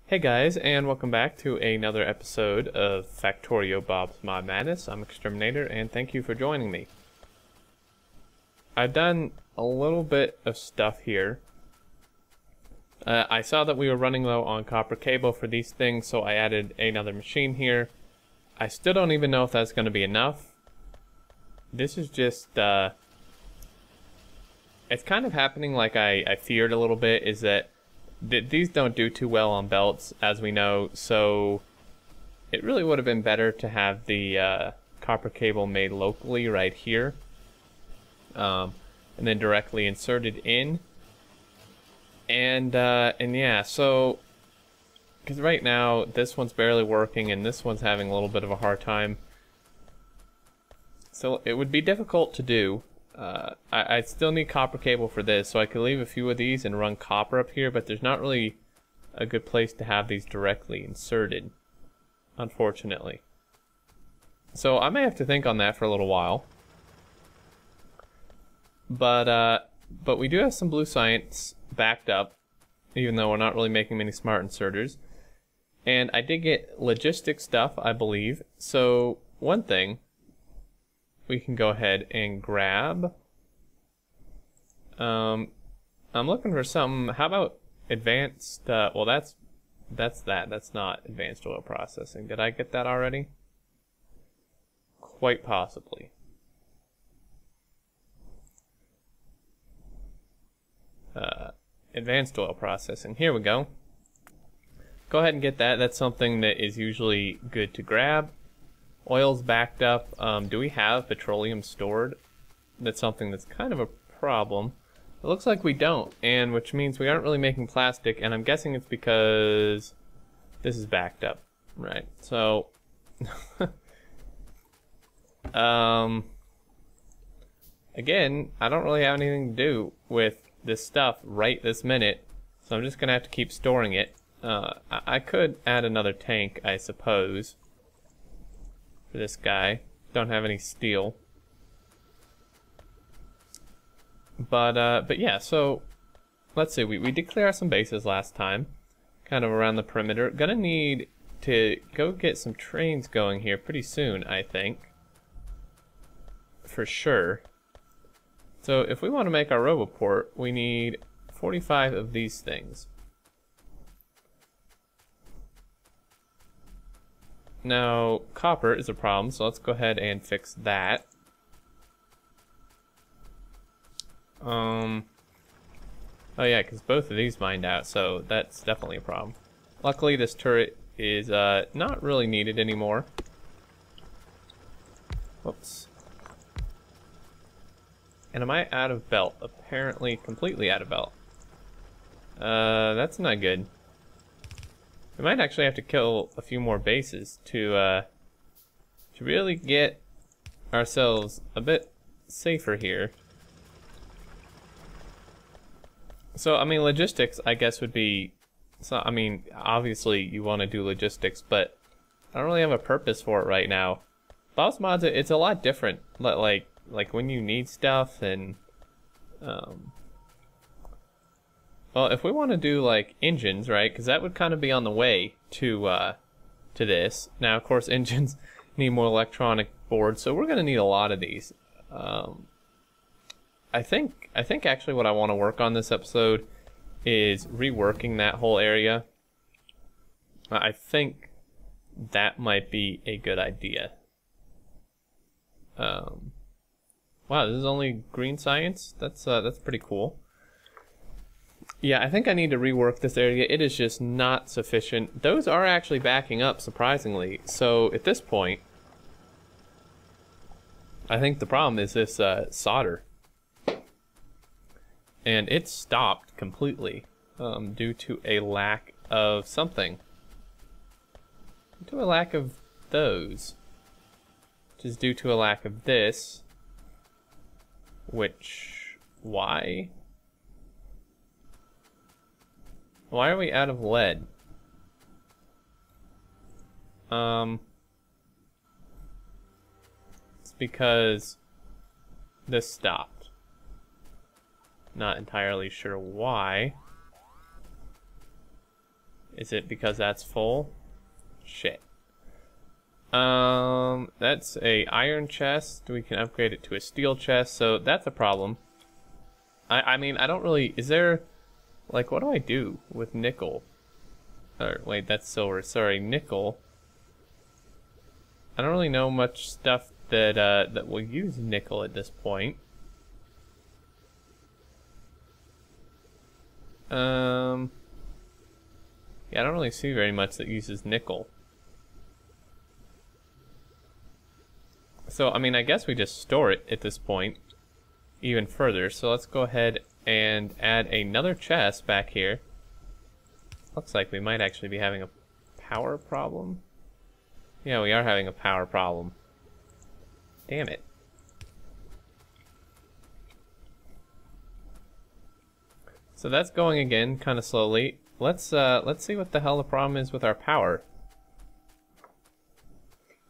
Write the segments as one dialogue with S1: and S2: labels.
S1: Hey guys, and welcome back to another episode of Factorio Bob's Mod Madness. I'm Exterminator, and thank you for joining me. I've done a little bit of stuff here. I saw that we were running low on copper cable for these things, so I added another machine here. I still don't even know if that's going to be enough. This is just, it's kind of happening like I feared a little bit, is that these don't do too well on belts, as we know, so it really would have been better to have the copper cable made locally right here, and then directly inserted in. And yeah, so because right now this one's barely working and this one's having a little bit of a hard time, so it would be difficult to do. I still need copper cable for this, so I could leave a few of these and run copper up here, but there's not really a good place to have these directly inserted, unfortunately. So I may have to think on that for a little while. But we do have some blue science backed up, even though we're not really making many smart inserters. And I did get logistic stuff, I believe. So one thing we can go ahead and grab. I'm looking for something. How about advanced? Well, that's not advanced oil processing. Did I get that already? Quite possibly. Advanced oil processing. Here we go. Go ahead and get that. That's something that is usually good to grab. Oil's backed up. Do we have petroleum stored? That's something that's kind of a problem. It looks like we don't, and which means we aren't really making plastic, and I'm guessing it's because this is backed up, right? So, again, I don't really have anything to do with this stuff right this minute, so I'm just gonna have to keep storing it. I could add another tank, I suppose, for this guy. Don't have any steel. But yeah, so let's see, we did clear out some bases last time, kind of around the perimeter. Gonna need to go get some trains going here pretty soon, I think, for sure. So if we want to make our roboport, we need 45 of these things. Now, copper is a problem, so let's go ahead and fix that. Oh yeah, because both of these mined out, so that's definitely a problem. Luckily, this turret is not really needed anymore. Whoops. And am I out of belt? Apparently completely out of belt. That's not good. We might actually have to kill a few more bases to really get ourselves a bit safer here. So, I mean, logistics, I guess, would be... So, I mean, obviously you want to do logistics, but I don't really have a purpose for it right now. Bob's Mods, it's a lot different. Like when you need stuff and... Well, if we want to do, like, engines, right? Because that would kind of be on the way to this. Now, of course, engines need more electronic boards, so we're going to need a lot of these. I think actually what I want to work on this episode is reworking that whole area. I think that might be a good idea. Wow, this is only green science? That's pretty cool. Yeah, I think I need to rework this area. It is just not sufficient. Those are actually backing up, surprisingly. So at this point, I think the problem is this solder. And it stopped completely due to a lack of something. Due to a lack of those. Which is due to a lack of this. Which, why? Why are we out of lead? It's because this stopped. Not entirely sure why. Is it because that's full? Shit. That's a iron chest. We can upgrade it to a steel chest, so that's a problem. I mean, I don't really... Is there... Like, what do I do with nickel? Or, wait, that's silver. Sorry, nickel. I don't really know much stuff that, that will use nickel at this point. Yeah, I don't really see very much that uses nickel. So, I mean, I guess we just store it at this point even further. So let's go ahead and add another chest back here. Looks like we might actually be having a power problem. Yeah, we are having a power problem. Damn it. So that's going again, kind of slowly. Let's see what the hell the problem is with our power.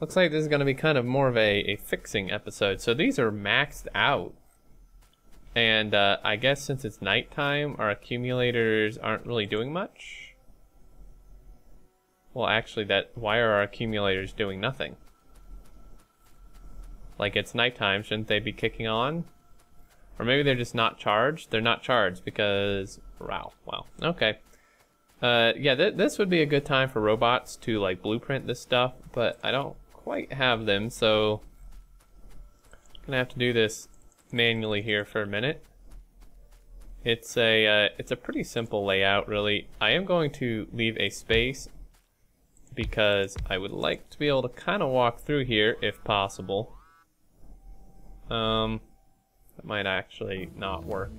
S1: Looks like this is going to be kind of more of a fixing episode. So these are maxed out. And I guess since it's nighttime, our accumulators aren't really doing much. Well, actually, why are our accumulators doing nothing? Like, it's nighttime, shouldn't they be kicking on? Or maybe they're just not charged? They're not charged because... Wow, okay. Yeah, this would be a good time for robots to, like, blueprint this stuff, but I don't quite have them, so I'm gonna have to do this manually here for a minute. It's a pretty simple layout, really. I am going to leave a space because I would like to be able to kind of walk through here if possible. That might actually not work.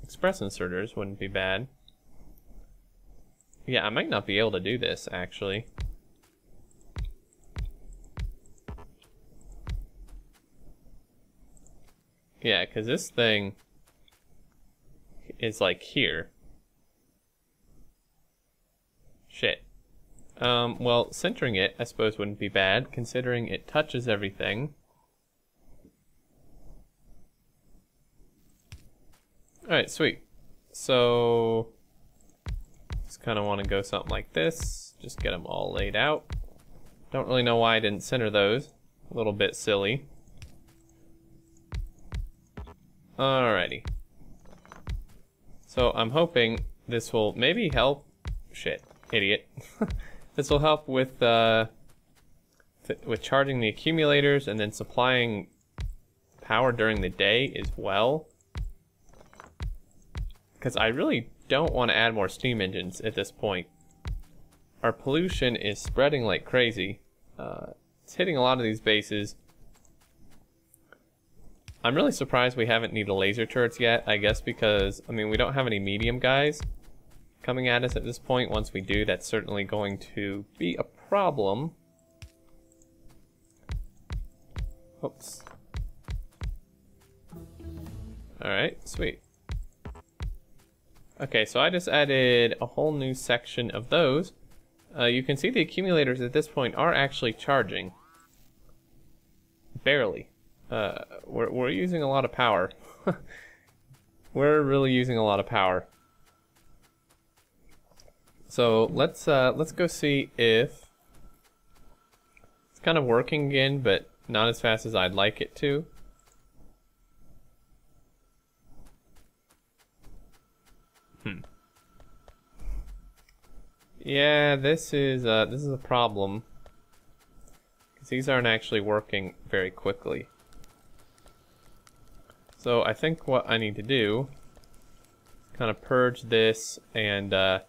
S1: Express inserters wouldn't be bad. Yeah, I might not be able to do this, actually. Yeah, because this thing is like here. Shit. Well, centering it, I suppose, wouldn't be bad, considering it touches everything. Alright, sweet. So, just kind of want to go something like this. Just get them all laid out. Don't really know why I didn't center those. A little bit silly. Alrighty. So, I'm hoping this will maybe help... Shit, idiot. This will help with charging the accumulators and then supplying power during the day as well. Because I really don't want to add more steam engines at this point. Our pollution is spreading like crazy. It's hitting a lot of these bases. I'm really surprised we haven't needed laser turrets yet, I guess because, I mean, we don't have any medium guys coming at us at this point. Once we do, that's certainly going to be a problem. Oops. Alright, sweet. Okay, so I just added a whole new section of those. You can see the accumulators at this point are actually charging. Barely. We're using a lot of power. We're really using a lot of power. So let's go see if it's kind of working again, but not as fast as I'd like it to. Yeah, this is a problem because these aren't actually working very quickly. So I think what I need to do is kind of purge this, and so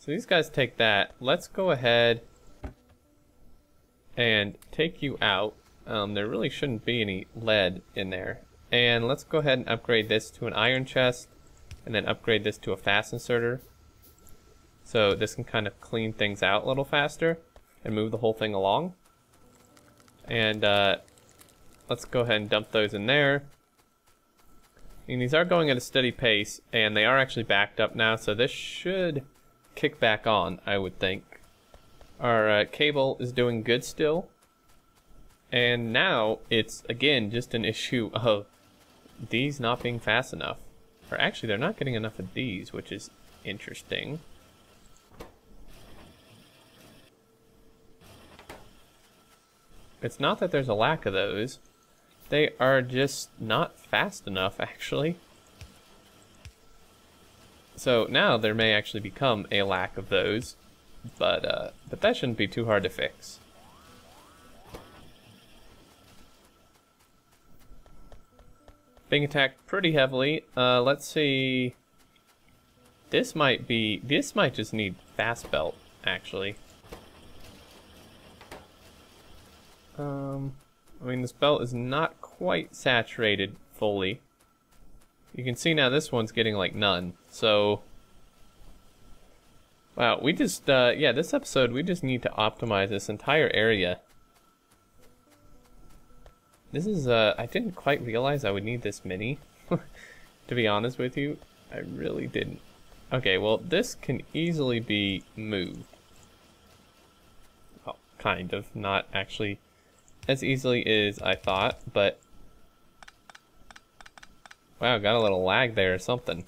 S1: these guys take that. Let's go ahead and take you out. There really shouldn't be any lead in there. And let's go ahead and upgrade this to an iron chest, and then upgrade this to a fast inserter. So this can kind of clean things out a little faster and move the whole thing along. And let's go ahead and dump those in there. And these are going at a steady pace, and they are actually backed up now, so this should kick back on, I would think. Our cable is doing good still. And now it's, again, just an issue of these not being fast enough. Or actually, they're not getting enough of these, which is interesting. It's not that there's a lack of those. They are just not fast enough, actually. So now there may actually become a lack of those, but that shouldn't be too hard to fix. Being attacked pretty heavily. Let's see. This might just need fast belt, actually. I mean, this belt is not quite saturated fully. You can see now this one's getting like none. So, wow, we just, yeah, this episode, we just need to optimize this entire area. This is, I didn't quite realize I would need this many, to be honest with you. I really didn't. Okay, well, this can easily be moved. Well, kind of, not actually as easily as I thought, but wow, got a little lag there or something.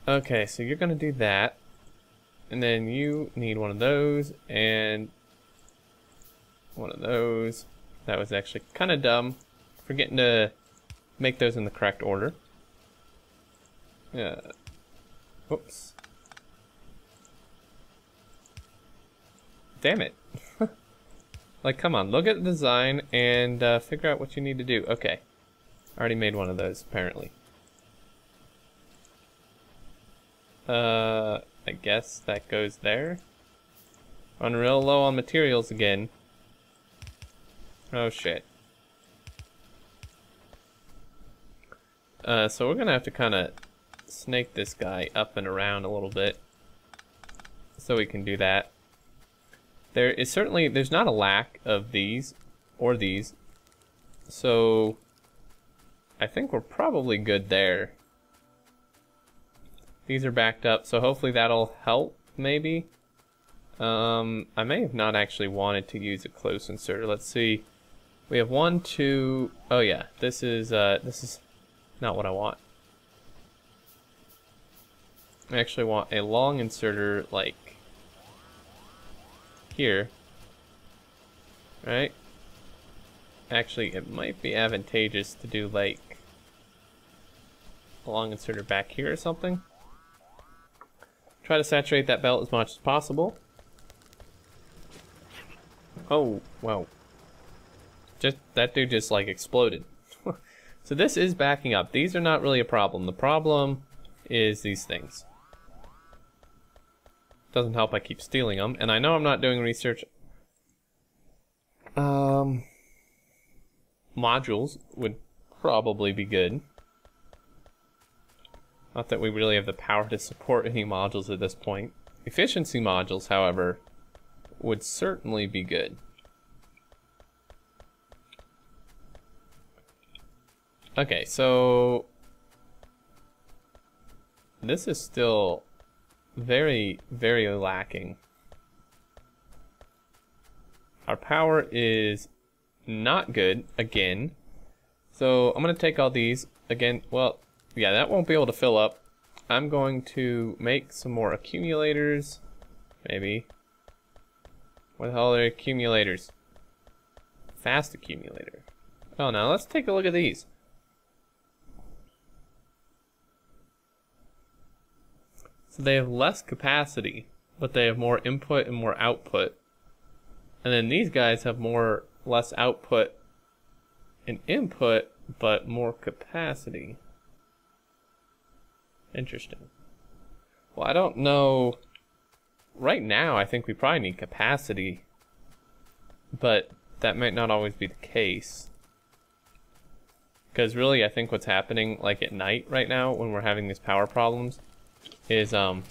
S1: Okay, so you're gonna do that, and then you need one of those and one of those. That was actually kind of dumb, forgetting to make those in the correct order. Whoops. Damn it. Like, come on, look at the design and figure out what you need to do. Okay. I already made one of those, apparently. I guess that goes there. Run real low on materials again. Oh, shit. So we're gonna have to kind of snake this guy up and around a little bit so we can do that. There is certainly, there's not a lack of these or these, so I think we're probably good there. These are backed up, so hopefully that'll help, maybe. I may have not actually wanted to use a close inserter. Let's see. We have 1, 2, oh yeah, this is not what I want. I actually want a long inserter, like here, right? Actually, it might be advantageous to do like a long inserter back here or something. Try to saturate that belt as much as possible. Oh, wow. Just that dude just like exploded. So this is backing up. These are not really a problem. The problem is these things. Doesn't help I keep stealing them, and I know I'm not doing research. Modules would probably be good. Not that we really have the power to support any modules at this point. Efficiency modules, however, would certainly be good. Okay, so this is still very, very lacking. Our power is not good again. So I'm going to take all these again. Well, yeah, that won't be able to fill up. I'm going to make some more accumulators. Maybe. What the hell are accumulators? Fast accumulator. Oh, now let's take a look at these. So they have less capacity, but they have more input and more output. And then these guys have less output and input, but more capacity. Interesting. Well, I don't know. Right now, I think we probably need capacity, but that might not always be the case. Because really, I think what's happening, like at night right now, when we're having these power problems, is, wow,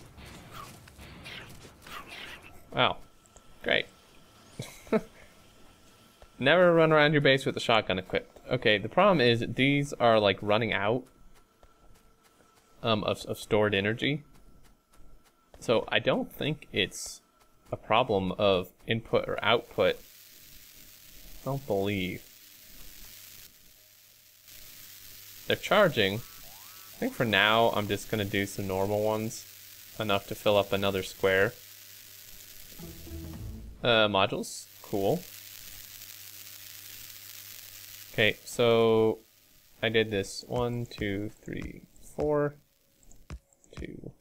S1: great. Never run around your base with a shotgun equipped. Okay, the problem is these are like running out of stored energy. So I don't think it's a problem of input or output. I don't believe. they're charging. I think for now I'm just gonna do some normal ones, enough to fill up another square. Modules, cool. Okay, so I did this 1, 2, 3, 4, 2.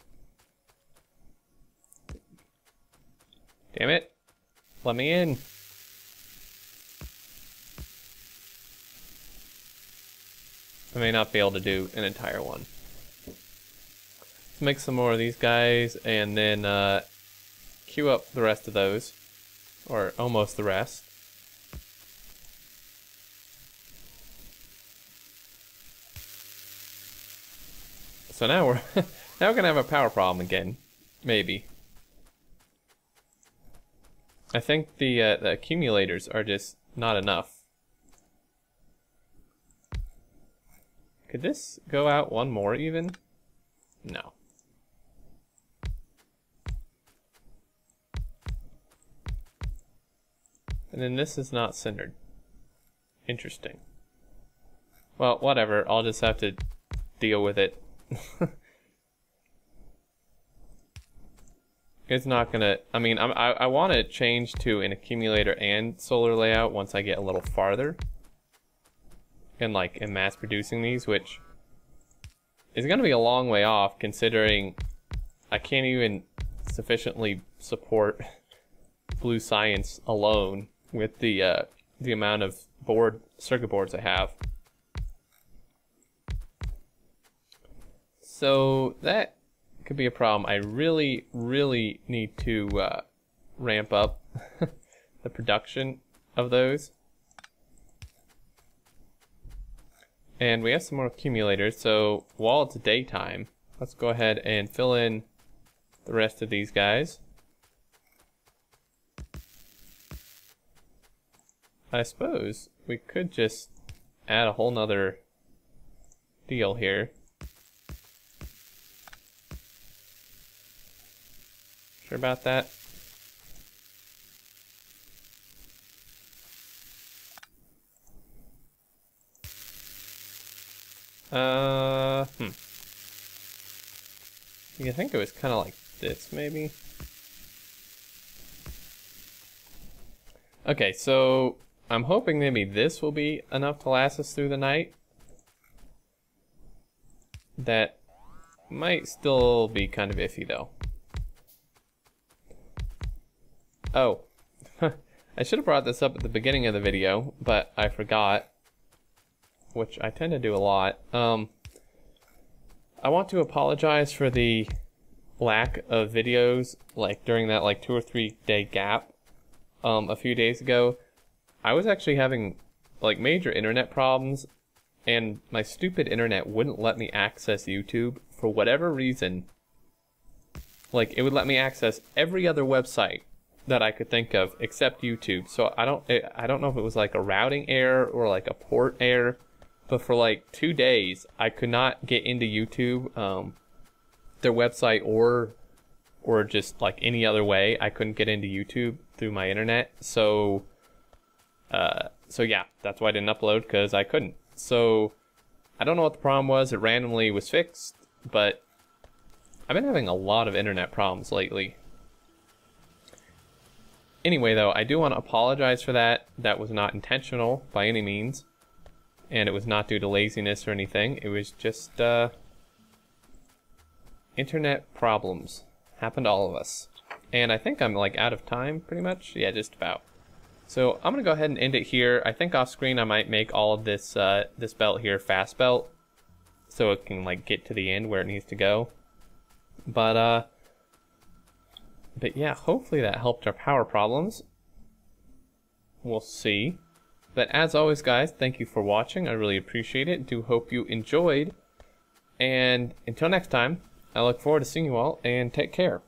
S1: Damn it! Let me in. I may not be able to do an entire one. Let's make some more of these guys and then queue up the rest of those, or almost the rest. So now we're now we're gonna have a power problem again, maybe. I think the accumulators are just not enough. Could this go out one more even? No. And then this is not centered. Interesting. Well, whatever. I'll just have to deal with it. It's not gonna, I mean, I want to change to an accumulator and solar layout once I get a little farther. And like in mass producing these, which is gonna be a long way off considering I can't even sufficiently support blue science alone with the amount of circuit boards I have. So that could be a problem. I really, really need to ramp up the production of those. And we have some more accumulators, so while it's daytime, let's go ahead and fill in the rest of these guys. I suppose we could just add a whole nother deal here. Sure about that? You think it was kind of like this, maybe? Okay, so I'm hoping maybe this will be enough to last us through the night. That might still be kind of iffy, though. Oh, I should have brought this up at the beginning of the video, but I forgot, which I tend to do a lot. I want to apologize for the lack of videos, like during that like 2 or 3 day gap a few days ago. I was actually having like major internet problems, and my stupid internet wouldn't let me access YouTube for whatever reason. Like, it would let me access every other website that I could think of except YouTube. So I don't know if it was like a routing error or like a port error, but for like 2 days I could not get into YouTube, their website, or just like any other way. I couldn't get into YouTube through my internet. So yeah, that's why I didn't upload, because I couldn't. So I don't know what the problem was. It randomly was fixed, but I've been having a lot of internet problems lately. Anyway, though, I do want to apologize for that. That was not intentional by any means, and it was not due to laziness or anything. It was just internet problems. Happened to all of us. And I think I'm like out of time pretty much. Yeah, just about. So I'm gonna go ahead and end it here. I think off screen I might make all of this this belt here fast belt, so it can like get to the end where it needs to go. But yeah, hopefully that helped our power problems. We'll see. But as always, guys, thank you for watching. I really appreciate it. Do hope you enjoyed. And until next time, I look forward to seeing you all, and take care.